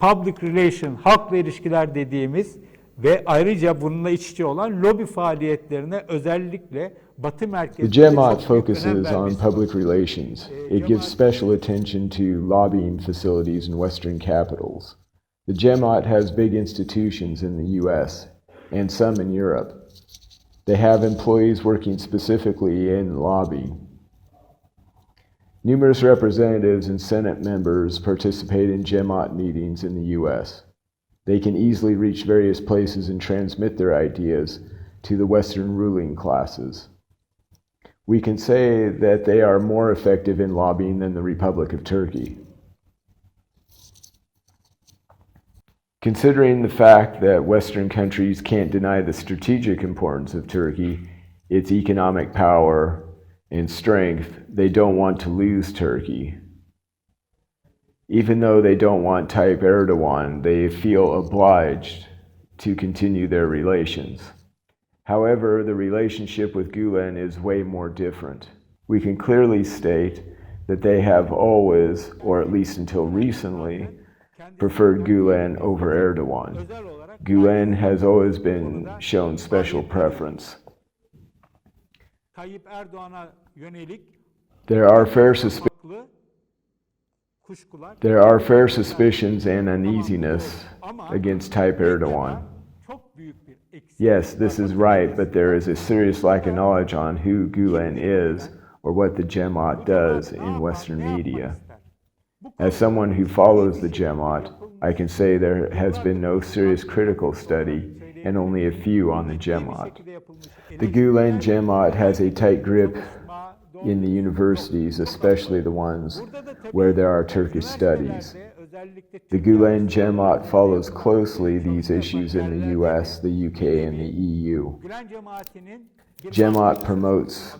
public relation, halkla ilişkiler dediğimiz ve ayrıca bununla iç içe olan lobi faaliyetlerine özellikle Batı merkezinde The Cemaat çok büyük önem focuses on vermesi public var. relations. It gives special attention to lobbying facilities in Western capitals. The Cemaat has big institutions in the US and some in Europe. They have employees working specifically in lobbying. Numerous representatives and Senate members participate in Cemaat meetings in the US. They can easily reach various places and transmit their ideas to the Western ruling classes. We can say that they are more effective in lobbying than the Republic of Turkey. Considering the fact that Western countries can't deny the strategic importance of Turkey, its economic power and strength, they don't want to lose Turkey. Even though they don't want Tayyip Erdogan, they feel obliged to continue their relations. However, the relationship with Gülen is way more different. We can clearly state that they have always, or at least until recently, preferred Gülen over Erdogan. Gülen has always been shown special preference. There are fair suspicions and uneasiness against Tayyip Erdogan. Yes, this is right, but there is a serious lack of knowledge on who Gülen is or what the Cemaat does in Western media. As someone who follows the Cemaat, I can say there has been no serious critical study and only a few on the Cemaat. The Gülen Cemaat has a tight grip in the universities, especially the ones where there are Turkish studies. The Gülen Cemaat follows closely these issues in the US, the UK, and the EU. Cemaat promotes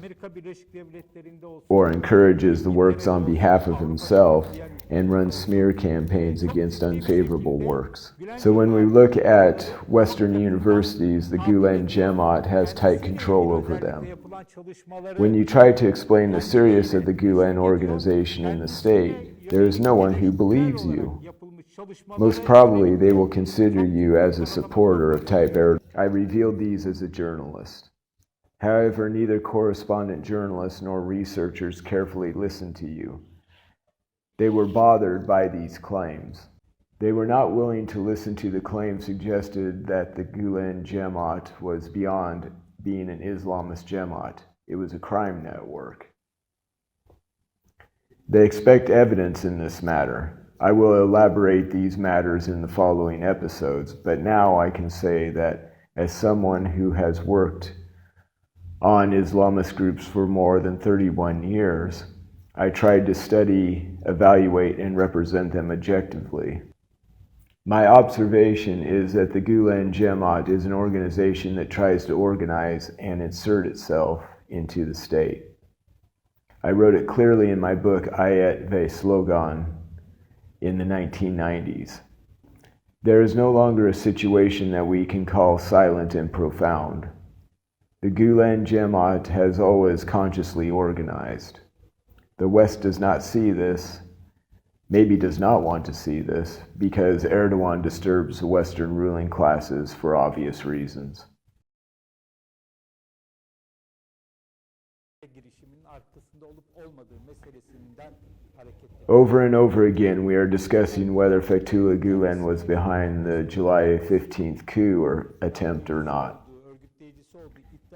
or encourages the works on behalf of himself and runs smear campaigns against unfavorable works. So when we look at Western universities, the Gülen Cemaat has tight control over them. When you try to explain the seriousness of the Gülen organization in the state, there is no one who believes you. Most probably they will consider you as a supporter of Tayyip Erdogan. I revealed these as a journalist. However, neither correspondent journalists nor researchers carefully listened to you. They were bothered by these claims. They were not willing to listen to the claims suggested that the Gülen Cemaat was beyond being an Islamist Cemaat. It was a crime network. They expect evidence in this matter. I will elaborate these matters in the following episodes, but now I can say that as someone who has worked on Islamist groups for more than 31 years, I tried to study, evaluate, and represent them objectively. My observation is that the Gülen Cemaat is an organization that tries to organize and insert itself into the state. I wrote it clearly in my book Ayet ve Slogan in the 1990s. There is no longer a situation that we can call silent and profound. The Gülen Cemaat has always consciously organized. The West does not see this, maybe does not want to see this, because Erdogan disturbs the Western ruling classes for obvious reasons. Over and over again, we are discussing whether Fethullah Gülen was behind the July 15th coup or attempt or not.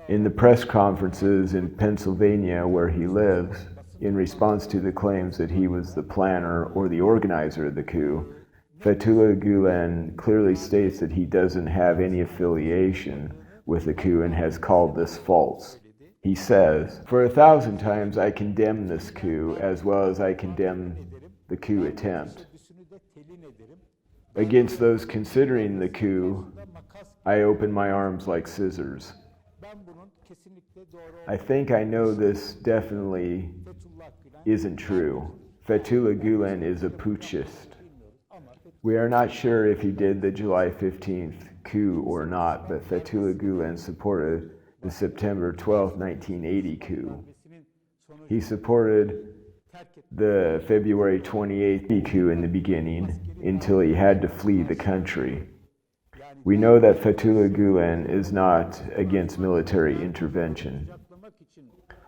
In the press conferences in Pennsylvania where he lives, in response to the claims that he was the planner or the organizer of the coup, Fethullah Gülen clearly states that he doesn't have any affiliation with the coup and has called this false. He says, "For 1,000 times I condemn this coup as well as I condemn the coup attempt. Against those considering the coup, I open my arms like scissors. I think I know this definitely isn't true. Fethullah Gülen is a putschist. We are not sure if he did the July 15th coup or not, but Fethullah Gülen supported the September 12, 1980 coup. He supported the February 28th coup in the beginning, until he had to flee the country. We know that Fethullah Gülen is not against military intervention.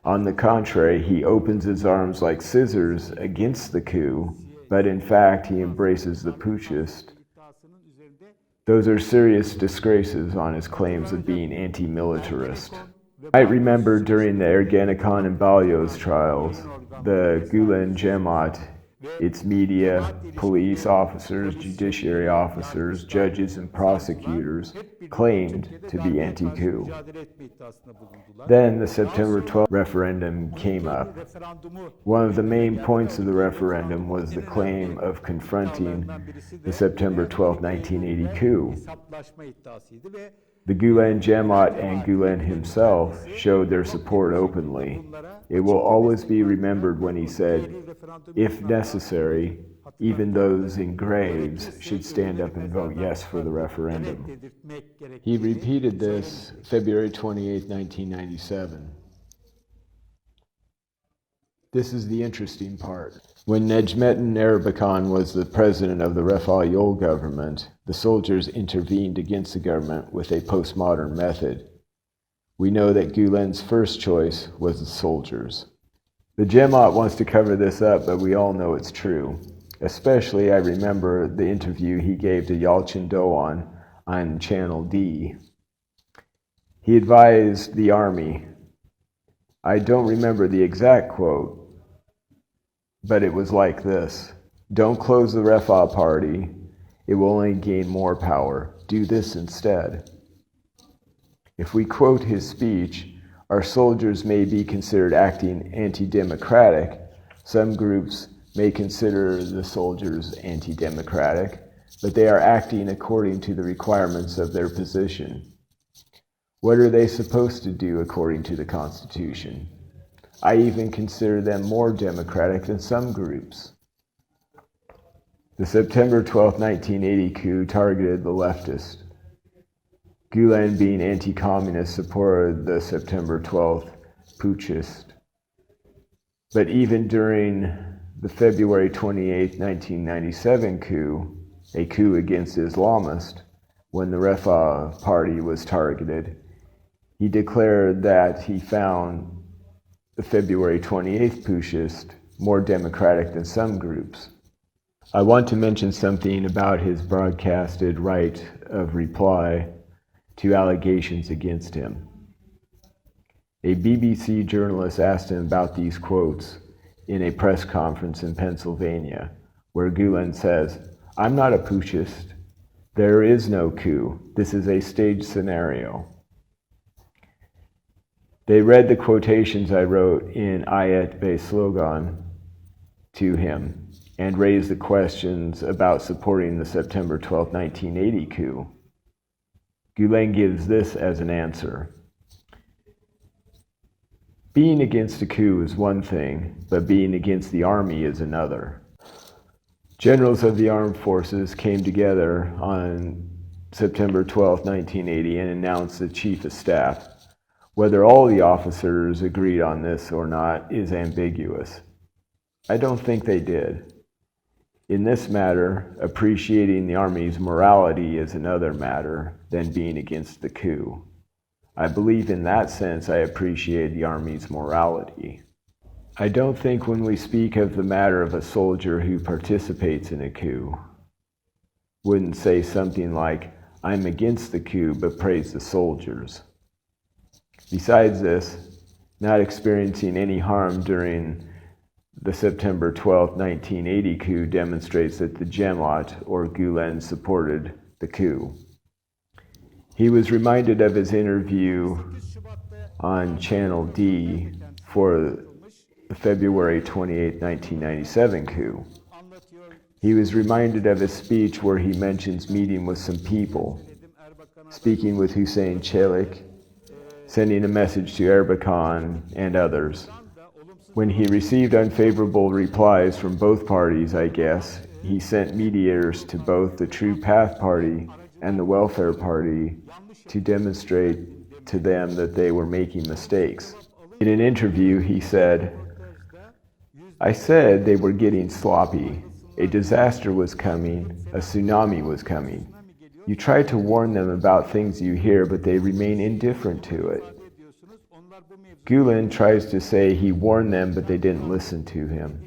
On the contrary, he opens his arms like scissors against the coup, but in fact he embraces the putschist. Those are serious disgraces on his claims of being anti-militarist. I remember during the Ergenekon and Balyoz trials, the Gülen Cemaat, its media, police officers, judiciary officers, judges, and prosecutors claimed to be anti-coup. Then the September 12th referendum came up. One of the main points of the referendum was the claim of confronting the September 12, 1980 coup. The Gülen Cemaat and Gülen himself showed their support openly. It will always be remembered when he said, if necessary, even those in graves should stand up and vote yes for the referendum. He repeated this February 28, 1997. This is the interesting part. When Necmettin Erbakan was the president of the Fethullah government, the soldiers intervened against the government with a postmodern method. We know that Gülen's first choice was the soldiers. The Cemaat wants to cover this up, but we all know it's true. Especially, I remember the interview he gave to Yalçın Doğan on Channel D. He advised the army. I don't remember the exact quote, but it was like this: don't close the Refah party. It will only gain more power. Do this instead. If we quote his speech, our soldiers may be considered acting anti-democratic. Some groups may consider the soldiers anti-democratic, but they are acting according to the requirements of their position. What are they supposed to do according to the Constitution? I even consider them more democratic than some groups. The September 12, 1980 coup targeted the leftists. Gülen, being anti-communist, supported the September 12th putschist. But even during the February 28, 1997 coup, a coup against Islamists, when the Refah party was targeted, he declared that he found the February 28th putschist more democratic than some groups. I want to mention something about his broadcasted right of reply to allegations against him. A BBC journalist asked him about these quotes in a press conference in Pennsylvania, where Gülen says, "I'm not a putschist. There is no coup. This is a staged scenario." They read the quotations I wrote in Ayet Be Slogan to him and raised the questions about supporting the September 12, 1980 coup. Gülen gives this as an answer. Being against a coup is one thing, but being against the army is another. Generals of the armed forces came together on September 12, 1980 and announced the chief of staff. Whether all the officers agreed on this or not is ambiguous. I don't think they did. In this matter, appreciating the Army's morality is another matter than being against the coup. I believe in that sense I appreciate the Army's morality. I don't think when we speak of the matter of a soldier who participates in a coup, wouldn't say something like, "I'm against the coup, but praise the soldiers." Besides this, not experiencing any harm during the September 12, 1980 coup demonstrates that the Cemaat, or Gülen, supported the coup. He was reminded of his interview on Channel D for the February 28, 1997 coup. He was reminded of his speech where he mentions meeting with some people, speaking with Hüseyin Çelik, sending a message to Erbakan and others. When he received unfavorable replies from both parties, I guess, he sent mediators to both the True Path Party and the Welfare Party to demonstrate to them that they were making mistakes. In an interview, he said, "I said they were getting sloppy. A disaster was coming, a tsunami was coming. You try to warn them about things you hear, but they remain indifferent to it. Gülen tries to say he warned them, but they didn't listen to him.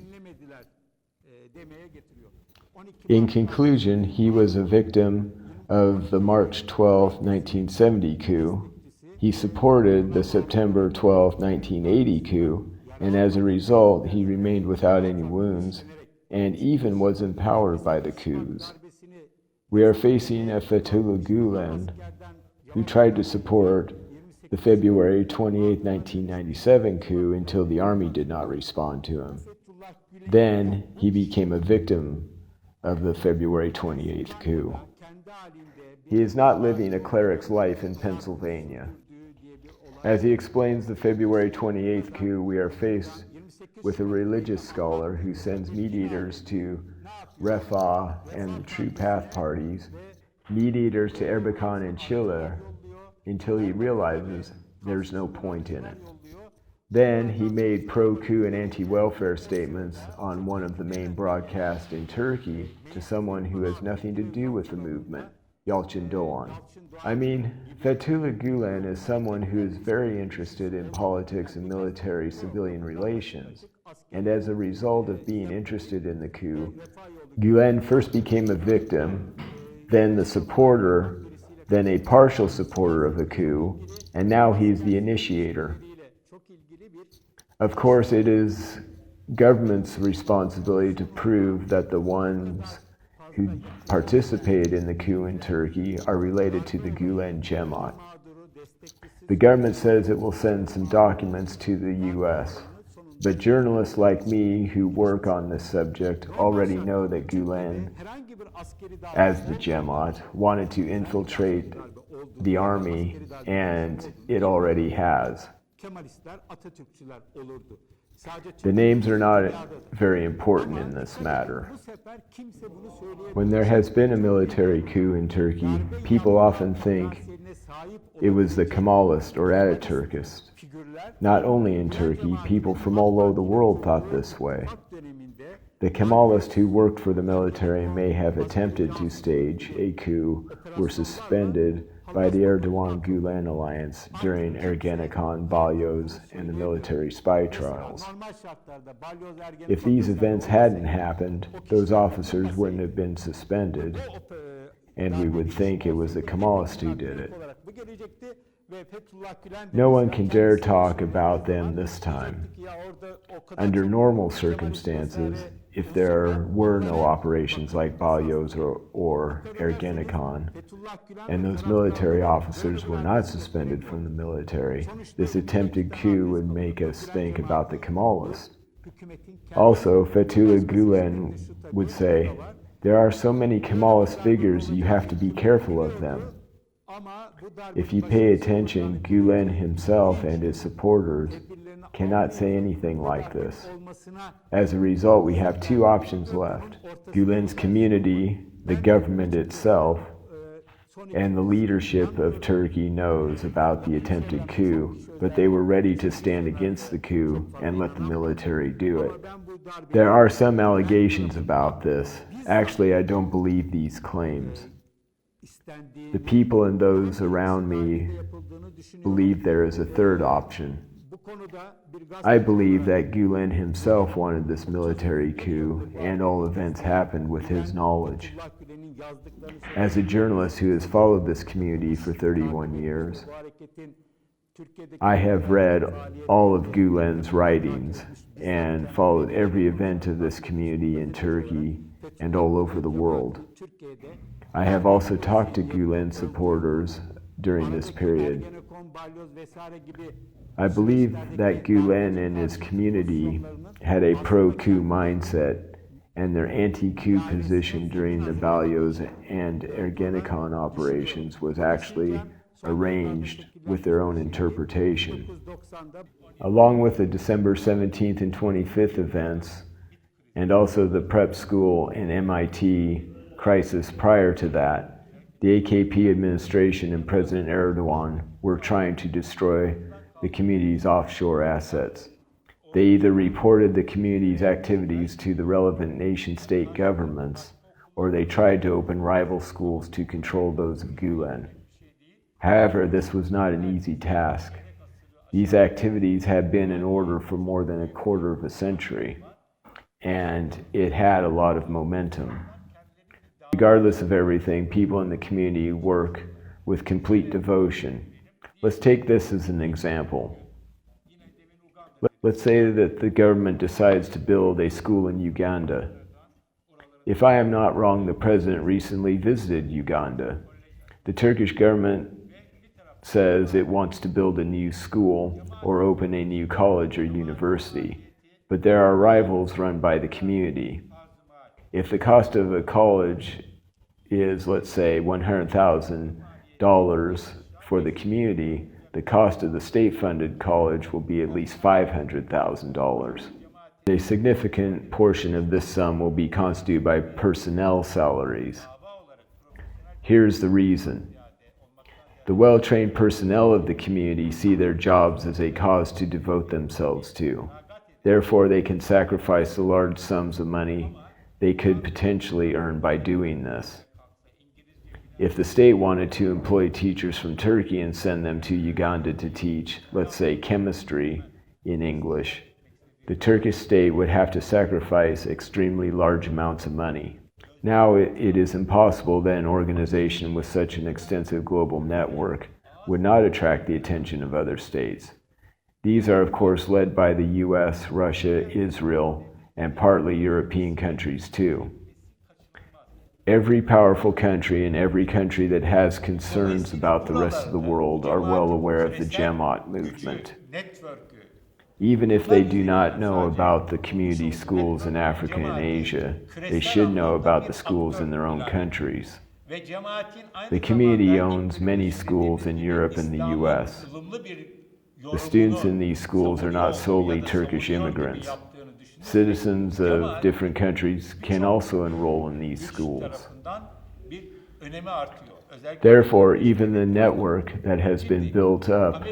In conclusion, he was a victim of the March 12, 1970 coup. He supported the September 12, 1980 coup, and as a result, he remained without any wounds, and even was empowered by the coups. We are facing a Fethullah Gülen who tried to support the February 28, 1997 coup until the army did not respond to him. Then he became a victim of the February 28th coup. He is not living a cleric's life in Pennsylvania. As he explains the February 28th coup, we are faced with a religious scholar who sends meat-eaters to Refah and the True Path parties, meat-eaters to Erbakan and Chile, until he realizes there's no point in it. Then he made pro-coup and anti-welfare statements on one of the main broadcasts in Turkey to someone who has nothing to do with the movement, Yalçın Doğan. I mean, Fethullah Gülen is someone who is very interested in politics and military-civilian relations, and as a result of being interested in the coup, Gülen first became a victim, then the supporter, then a partial supporter of the coup, and now he's the initiator. Of course, it is government's responsibility to prove that the ones who participated in the coup in Turkey are related to the Gülen Cemaat. The government says it will send some documents to the U.S., but journalists like me who work on this subject already know that Gülen, as the Cemaat, wanted to infiltrate the army, and it already has. The names are not very important in this matter. When there has been a military coup in Turkey, people often think it was the Kemalist or Ataturkist. Not only in Turkey, people from all over the world thought this way. The Kemalists who worked for the military and may have attempted to stage a coup were suspended by the Erdogan-Gülen alliance during Ergenekon, Balyoz, and the military spy trials. If these events hadn't happened, those officers wouldn't have been suspended, and we would think it was the Kemalists who did it. No one can dare talk about them this time. Under normal circumstances, if there were no operations like Balyoz or Ergenekon, and those military officers were not suspended from the military, this attempted coup would make us think about the Kemalists. Also, Fethullah Gülen would say, there are so many Kemalist figures, you have to be careful of them. If you pay attention, Gülen himself and his supporters cannot say anything like this. As a result, we have two options left. Gülen's community, the government itself, and the leadership of Turkey knows about the attempted coup, but they were ready to stand against the coup and let the military do it. There are some allegations about this. Actually, I don't believe these claims. The people and those around me believe there is a third option. I believe that Gülen himself wanted this military coup, and all events happened with his knowledge. As a journalist who has followed this community for 31 years, I have read all of Gülen's writings and followed every event of this community in Turkey and all over the world. I have also talked to Gülen supporters during this period. I believe that Gülen and his community had a pro-coup mindset, and their anti-coup position during the Balyoz and Ergenekon operations was actually arranged with their own interpretation. Along with the December 17th and 25th events, and also the prep school and MIT crisis prior to that, the AKP administration and President Erdogan were trying to destroy the community's offshore assets. They either reported the community's activities to the relevant nation-state governments, or they tried to open rival schools to control those of Gülen. However, this was not an easy task. These activities had been in order for more than a quarter of a century, and it had a lot of momentum. Regardless of everything, people in the community work with complete devotion. Let's take this as an example. Let's say that the government decides to build a school in Uganda. If I am not wrong, the president recently visited Uganda. The Turkish government says it wants to build a new school or open a new college or university, but there are rivals run by the community. If the cost of a college is, let's say, $100,000 for the community, the cost of the state-funded college will be at least $500,000. A significant portion of this sum will be constituted by personnel salaries. Here's the reason. The well-trained personnel of the community see their jobs as a cause to devote themselves to. Therefore, they can sacrifice the large sums of money they could potentially earn by doing this. If the state wanted to employ teachers from Turkey and send them to Uganda to teach, let's say, chemistry in English, the Turkish state would have to sacrifice extremely large amounts of money. Now it is impossible that an organization with such an extensive global network would not attract the attention of other states. These are, of course, led by the US, Russia, Israel, and partly European countries too. Every powerful country and every country that has concerns about the rest of the world are well aware of the Cemaat movement. Even if they do not know about the community schools in Africa and Asia, they should know about the schools in their own countries. The community owns many schools in Europe and the US. The students in these schools are not solely Turkish immigrants. Citizens of different countries can also enroll in these schools. Therefore, even the network that has been built up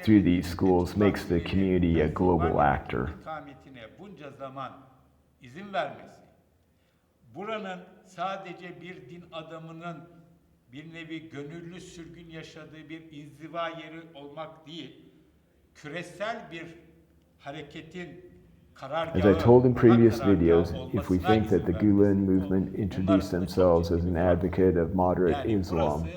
through these schools makes the community a global actor. Buranın sadece bir din adamının bir nevi gönüllü sürgün yaşadığı bir inziva yeri olmak değil, küresel bir hareketin As I told in previous videos, if we think that the Gülen movement introduced themselves as an advocate of moderate Islam,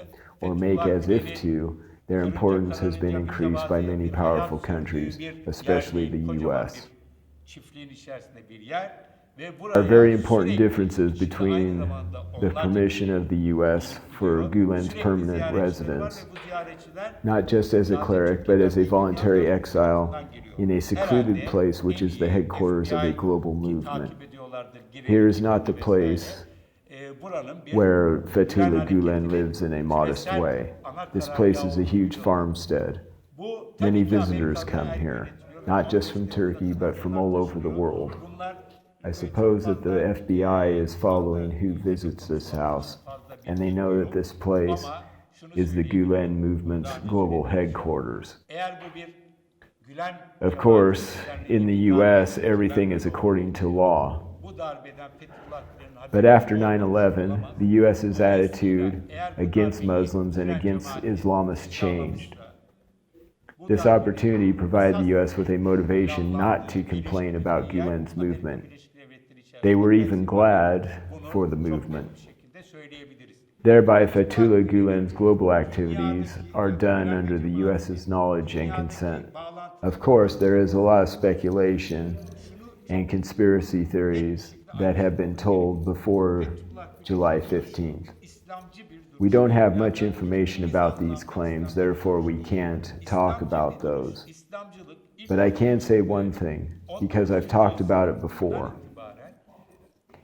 or make as if to, their importance has been increased by many powerful countries, especially the US. There are very important differences between the permission of the US for Gülen's permanent residence, not just as a cleric, but as a voluntary exile in a secluded place which is the headquarters of a global movement. Here is not the place where Fethullah Gülen lives in a modest way. This place is a huge farmstead. Many visitors come here, not just from Turkey, but from all over the world. I suppose that the FBI is following who visits this house, and they know that this place is the Gülen movement's global headquarters. Of course, in the US, everything is according to law. But after 9/11, the US's attitude against Muslims and against Islamists changed. This opportunity provided the US with a motivation not to complain about Gülen's movement. They were even glad for the movement. Thereby, Fethullah Gülen's global activities are done under the US's knowledge and consent. Of course, there is a lot of speculation and conspiracy theories that have been told before July 15th. We don't have much information about these claims, therefore we can't talk about those. But I can say one thing, because I've talked about it before.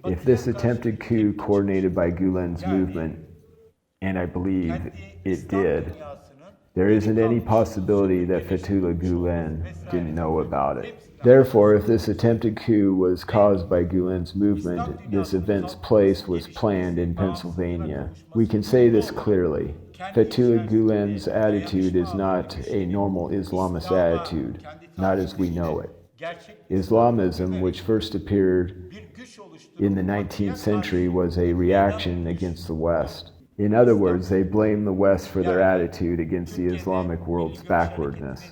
If this attempted coup coordinated by Gülen's movement, and I believe it did, there isn't any possibility that Fethullah Gülen didn't know about it. Therefore, if this attempted coup was caused by Gülen's movement, this event's place was planned in Pennsylvania. We can say this clearly. Fethullah Gülen's attitude is not a normal Islamist attitude, not as we know it. Islamism, which first appeared bir güç oluşturup in the 19th century, was a reaction against the West. In other words, they blame the West for their attitude against the Islamic world's backwardness.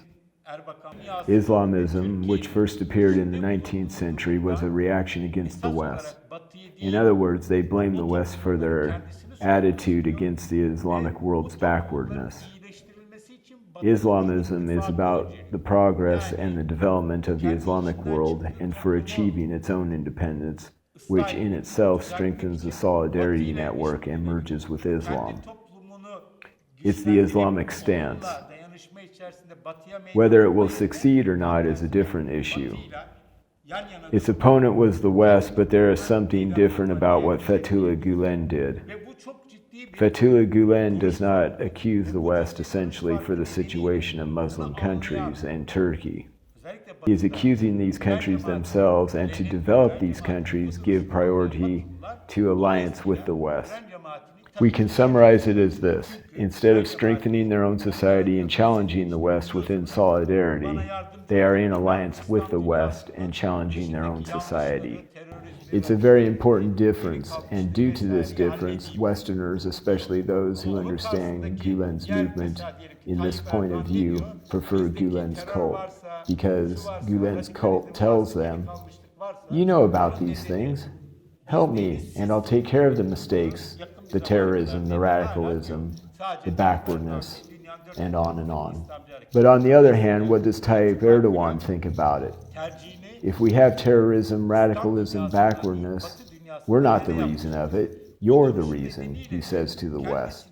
Islamism, which first appeared in the 19th century, was a reaction against the West. In other words, they blame the West for their attitude against the Islamic world's backwardness. Islamism is about the progress and the development of the Islamic world and for achieving its own independence, which in itself strengthens the solidarity network and merges with Islam. It's the Islamic stance. Whether it will succeed or not is a different issue. Its opponent was the West, but there is something different about what Fethullah Gülen did. Fethullah Gülen does not accuse the West essentially for the situation of Muslim countries and Turkey. He is accusing these countries themselves, and to develop these countries give priority to alliance with the West. We can summarize it as this: instead of strengthening their own society and challenging the West within solidarity, they are in alliance with the West and challenging their own society. It's a very important difference, and due to this difference, Westerners, especially those who understand Gülen's movement in this point of view, prefer Gülen's cult, because Gülen's cult tells them, "You know about these things. Help me, and I'll take care of the mistakes, the terrorism, the radicalism, the backwardness, and on and on." But on the other hand, what does Tayyip Erdogan think about it? If we have terrorism, radicalism, backwardness, we're not the reason of it. You're the reason, he says to the West.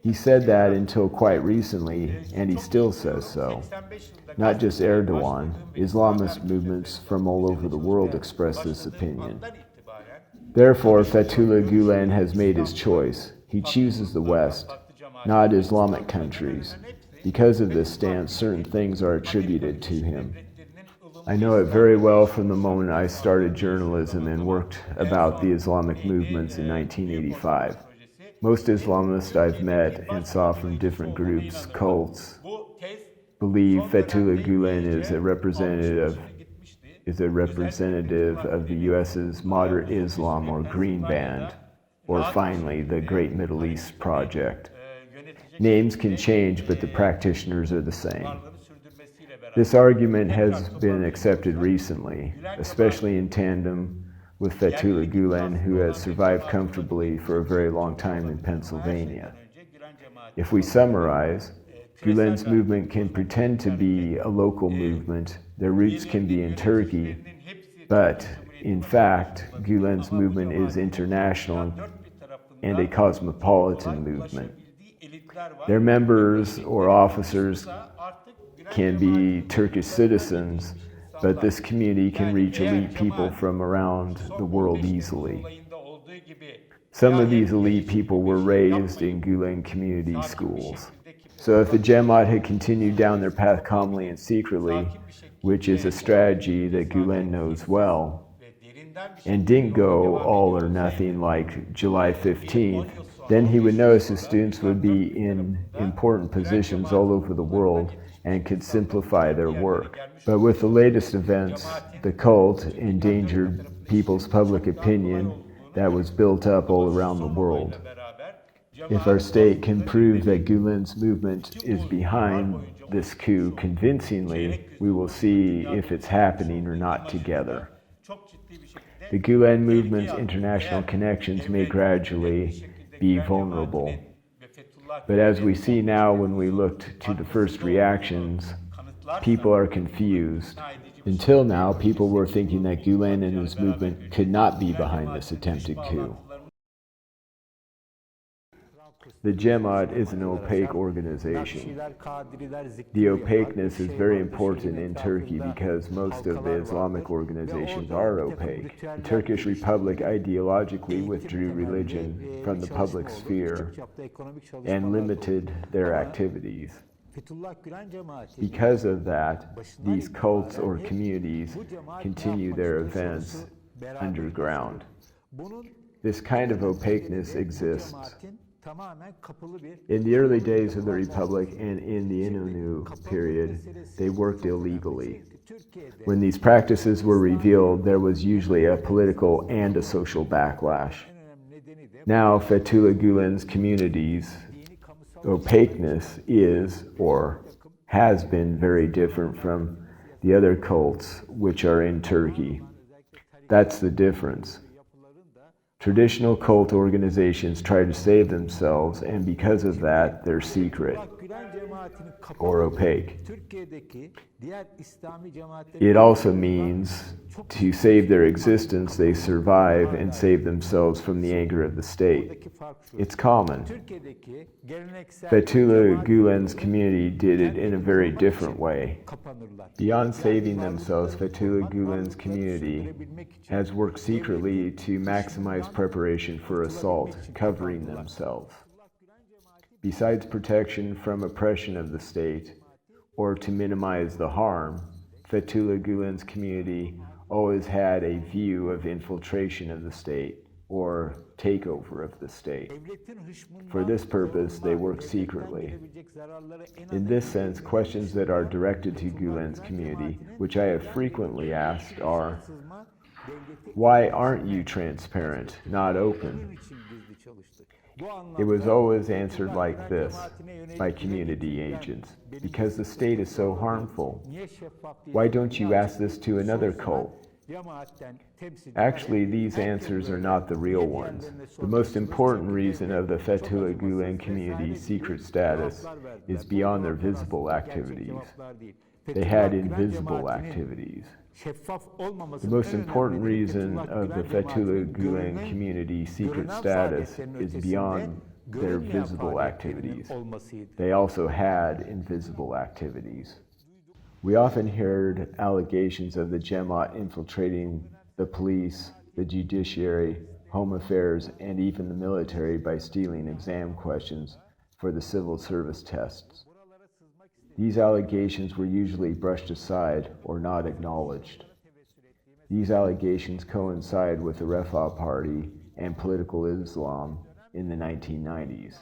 He said that until quite recently, and he still says so. Not just Erdogan, Islamist movements from all over the world express this opinion. Therefore, Fethullah Gülen has made his choice. He chooses the West, not Islamic countries. Because of this stance, certain things are attributed to him. I know it very well from the moment I started journalism and worked about the Islamic movements in 1985. Most Islamists I've met and saw from different groups, cults, believe Fethullah Gülen is a representative of the U.S.'s moderate Islam or Green Band, or finally, the Great Middle East Project. Names can change, but the practitioners are the same. This argument has been accepted recently, especially in tandem with Fethullah Gülen, who has survived comfortably for a very long time in Pennsylvania. If we summarize, Gülen's movement can pretend to be a local movement, their roots can be in Turkey, but in fact, Gülen's movement is international and a cosmopolitan movement. Their members or officers can be Turkish citizens, but this community can reach elite people from around the world easily. Some of these elite people were raised in Gülen community schools. So if the Jemaat had continued down their path calmly and secretly, which is a strategy that Gülen knows well, and didn't go all or nothing like July 15th, then he would notice his students would be in important positions all over the world and could simplify their work. But with the latest events, the cult endangered people's public opinion that was built up all around the world. If our state can prove that Gülen's movement is behind this coup convincingly, we will see if it's happening or not together. The Gülen movement's international connections may gradually be vulnerable. But as we see now when we looked to the first reactions, people are confused. Until now, people were thinking that Gülen and his movement could not be behind this attempted coup. The Jemaat is an opaque organization. The opaqueness is very important in Turkey because most of the Islamic organizations are opaque. The Turkish Republic ideologically withdrew religion from the public sphere and limited their activities. Because of that, these cults or communities continue their events underground. This kind of opaqueness exists. In the early days of the Republic and in the Innu period, they worked illegally. When these practices were revealed, there was usually a political and a social backlash. Now, Fethullah Gülen's community's opaqueness is, or has been, very different from the other cults which are in Turkey. That's the difference. Traditional cult organizations try to save themselves, and because of that, they're secret or opaque. It also means to save their existence, they survive and save themselves from the anger of the state. It's common. Fethullah Gülen's community did it in a very different way. Beyond saving themselves, Fethullah Gülen's community has worked secretly to maximize preparation for assault, covering themselves. Besides protection from oppression of the state, or to minimize the harm, Fethullah Gülen's community always had a view of infiltration of the state, or takeover of the state. For this purpose, they work secretly. In this sense, questions that are directed to Gülen's community, which I have frequently asked, are, why aren't you transparent, not open? It was always answered like this by community agents: because the state is so harmful. Why don't you ask this to another cult? Actually, these answers are not the real ones. The most important reason of the Fethullah Gülen community's secret status is beyond their visible activities. They had invisible activities. The most important reason of the Fethullah Gülen community's secret status is beyond their visible activities. They also had invisible activities. We often heard allegations of the Jemaat infiltrating the police, the judiciary, home affairs, and even the military by stealing exam questions for the civil service tests. These allegations were usually brushed aside or not acknowledged. These allegations coincide with the Refah Party and political Islam in the 1990s,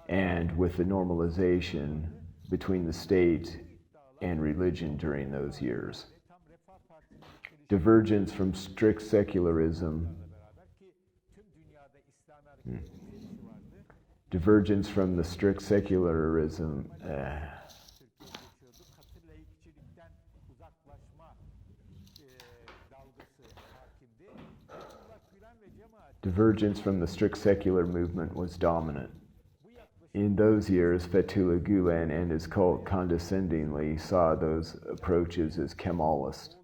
and with the normalization between the state and religion during those years. Divergence from strict secularism. Divergence from the strict secularism. Divergence from the strict secular movement was dominant. In those years, Fethullah Gülen and his cult condescendingly saw those approaches as Kemalist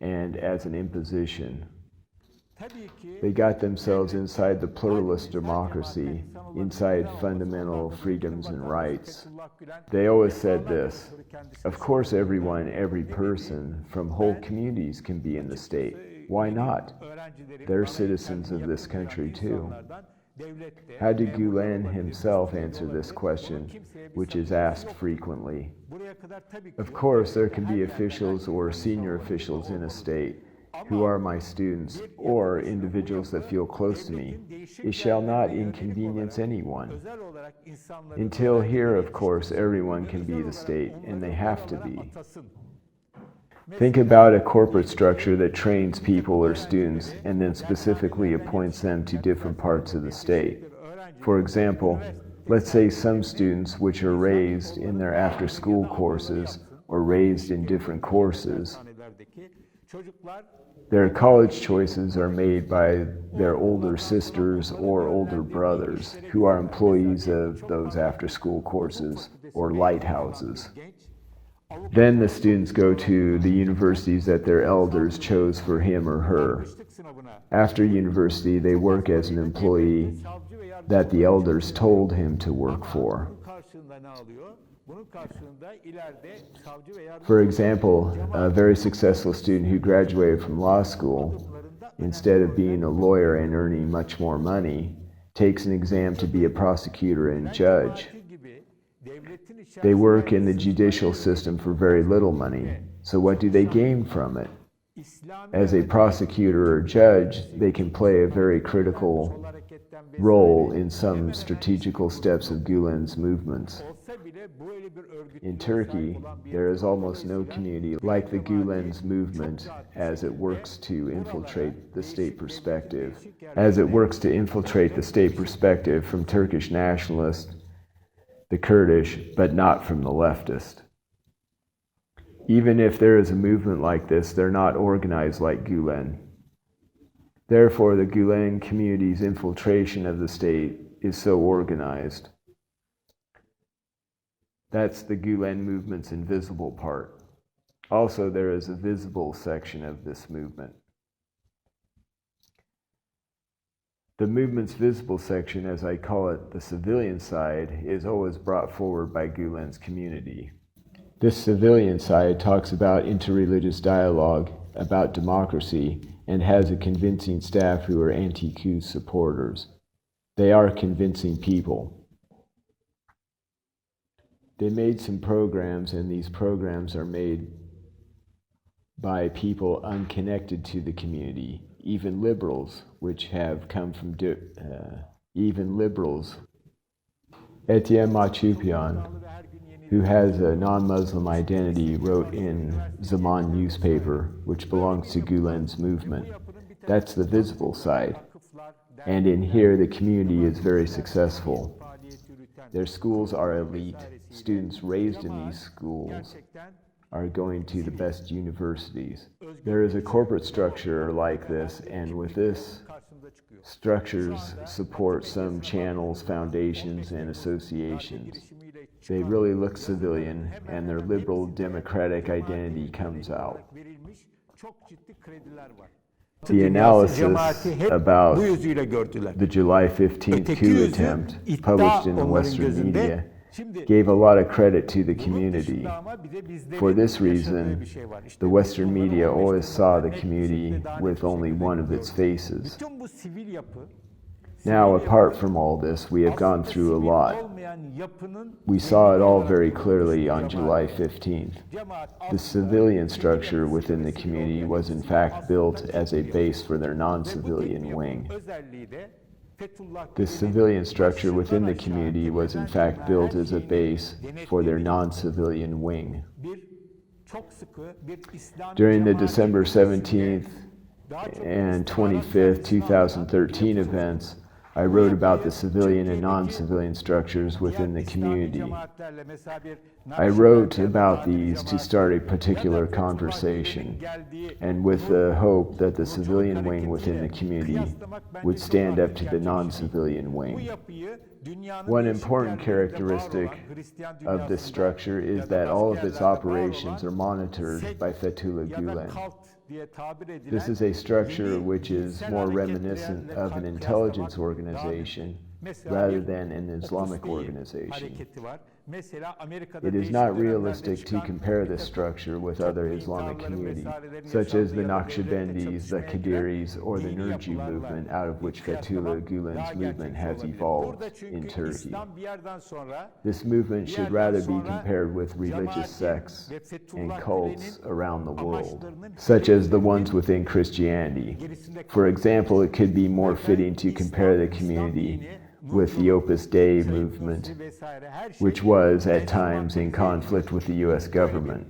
and as an imposition. They got themselves inside the pluralist democracy, inside fundamental freedoms and rights. They always said this: of course everyone, every person from whole communities can be in the state. Why not? They're citizens of this country too. How did Gülen himself answer this question, which is asked frequently? Of course, there can be officials or senior officials in a state who are my students, or individuals that feel close to me. It shall not inconvenience anyone. Until here, of course, everyone can be the state, and they have to be. Think about a corporate structure that trains people or students and then specifically appoints them to different parts of the state. For example, let's say some students which are raised in their after-school courses or raised in different courses, their college choices are made by their older sisters or older brothers who are employees of those after-school courses or lighthouses. Then the students go to the universities that their elders chose for him or her. After university, they work as an employee that the elders told him to work for. For example, a very successful student who graduated from law school, instead of being a lawyer and earning much more money, takes an exam to be a prosecutor and judge. They work in the judicial system for very little money. So what do they gain from it? As a prosecutor or judge, they can play a very critical role in some strategical steps of Gülen's movements. In Turkey, there is almost no community like the Gülen's movement as it works to infiltrate the state perspective. From Turkish nationalists, the Kurdish, but not from the leftist. Even if there is a movement like this, they're not organized like Gülen. Therefore, the Gülen community's infiltration of the state is so organized. That's the Gülen movement's invisible part. Also, there is a visible section of this movement. The movement's visible section, as I call it, the civilian side, is always brought forward by Gülen's community. This civilian side talks about interreligious dialogue, about democracy, and has a convincing staff who are anti-coup supporters. They are convincing people. They made some programs, and these programs are made by people unconnected to the community, even liberals, which have come from Etienne Machupian, who has a non-Muslim identity, wrote in Zaman newspaper, which belongs to Gülen's movement. That's the visible side. And in here, the community is very successful. Their schools are elite. Students raised in these schools are going to the best universities. There is a corporate structure like this, and with this, structures support some channels, foundations, and associations. They really look civilian, and their liberal democratic identity comes out. The analysis about the July 15th coup attempt, published in the Western media, gave a lot of credit to the community. For this reason, the Western media always saw the community with only one of its faces. Now, apart from all this, we have gone through a lot. We saw it all very clearly on July 15th. The civilian structure within the community was in fact built as a base for their non-civilian wing. The civilian structure within the community was in fact built as a base for their non-civilian wing. During the December 17th and 25th, 2013 events, I wrote about the civilian and non-civilian structures within the community. I wrote about these to start a particular conversation, and with the hope that the civilian wing within the community would stand up to the non-civilian wing. One important characteristic of this structure is that all of its operations are monitored by Fethullah Gülen. This is a structure which is more reminiscent of an intelligence organization rather than an Islamic organization. It is not realistic to compare this structure with other Islamic communities, such as the Naqshbandis, the Qadiris, or the Nurji movement, out of which Fethullah Gülen's movement has evolved in Turkey. This movement should rather be compared with religious sects and cults around the world, such as the ones within Christianity. For example, it could be more fitting to compare the community with the Opus Dei movement, which was at times in conflict with the U.S. government.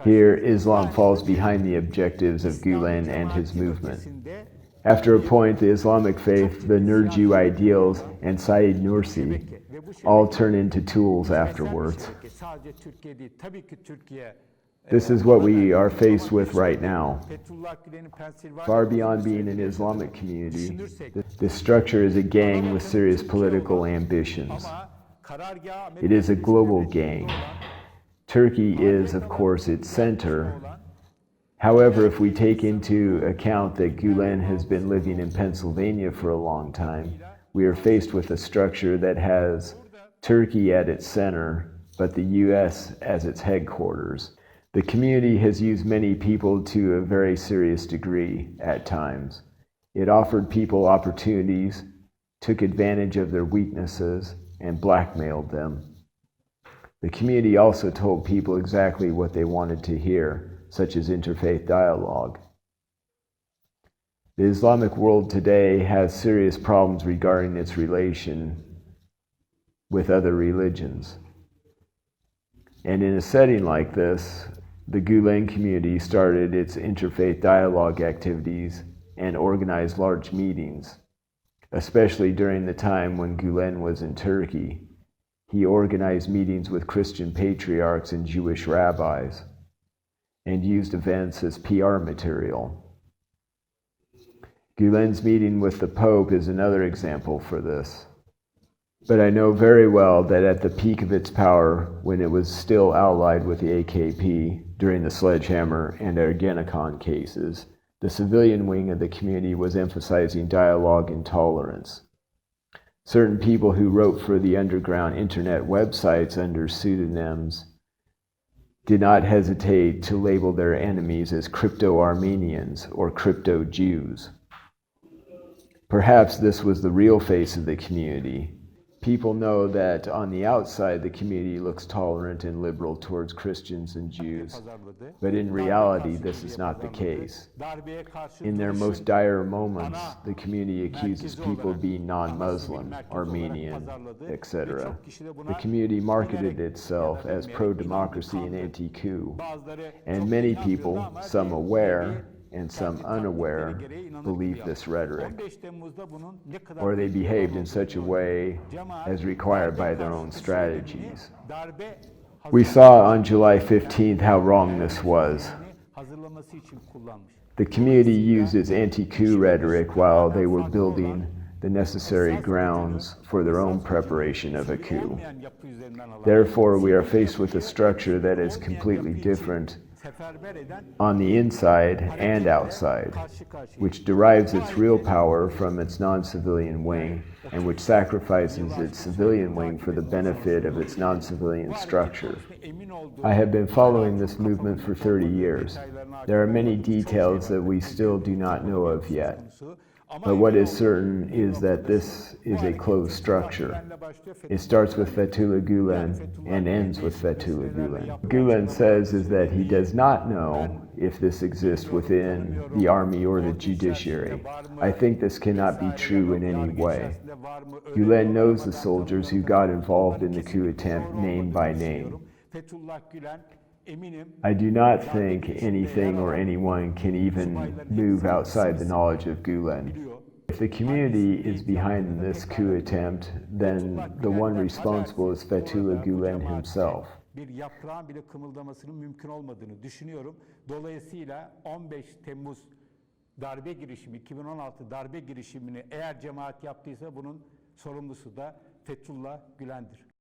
Here, Islam falls behind the objectives of Gülen and his movement. After a point, the Islamic faith, the Nurji ideals, and Said Nursi all turn into tools afterwards. This is what we are faced with right now. Far beyond being an Islamic community, this structure is a gang with serious political ambitions. It is a global gang. Turkey is, of course, its center. However, if we take into account that Gülen has been living in Pennsylvania for a long time, we are faced with a structure that has Turkey at its center, but the U.S. as its headquarters. The community has used many people to a very serious degree at times. It offered people opportunities, took advantage of their weaknesses, and blackmailed them. The community also told people exactly what they wanted to hear, such as interfaith dialogue. The Islamic world today has serious problems regarding its relation with other religions. And in a setting like this, the Gülen community started its interfaith dialogue activities and organized large meetings, especially during the time when Gülen was in Turkey. He organized meetings with Christian patriarchs and Jewish rabbis and used events as PR material. Gülen's meeting with the Pope is another example for this. But I know very well that at the peak of its power, when it was still allied with the AKP during the Sledgehammer and Ergenekon cases, the civilian wing of the community was emphasizing dialogue and tolerance. Certain people who wrote for the underground internet websites under pseudonyms did not hesitate to label their enemies as crypto-Armenians or crypto-Jews. Perhaps this was the real face of the community. People know that on the outside the community looks tolerant and liberal towards Christians and Jews, but in reality this is not the case. In their most dire moments, the community accuses people of being non-Muslim, Armenian, etc. The community marketed itself as pro-democracy and anti-coup, and many people, some aware and some unaware, believed this rhetoric, or they behaved in such a way as required by their own strategies. We saw on July 15th how wrong this was. The community used its anti-coup rhetoric while they were building the necessary grounds for their own preparation of a coup. Therefore, we are faced with a structure that is completely different on the inside and outside, which derives its real power from its non-civilian wing and which sacrifices its civilian wing for the benefit of its non-civilian structure. I have been following this movement for 30 years. There are many details that we still do not know of yet. But what is certain is that this is a closed structure. It starts with Fethullah Gülen and ends with Fethullah Gülen. Gülen says is that he does not know if this exists within the army or the judiciary. I think this cannot be true in any way. Gülen knows the soldiers who got involved in the coup attempt name by name. I do not think anything or anyone can even move outside the knowledge of Gülen. If the community is behind this coup attempt, then the one responsible is Fethullah Gülen himself. Bir yaprağın bile kımıldamasının mümkün olmadığını düşünüyorum. Dolayısıyla 15 Temmuz darbe girişimi, 2016 darbe girişimini eğer cemaat yaptıysa bunun sorumlusu da Fethullah Gülen'dir.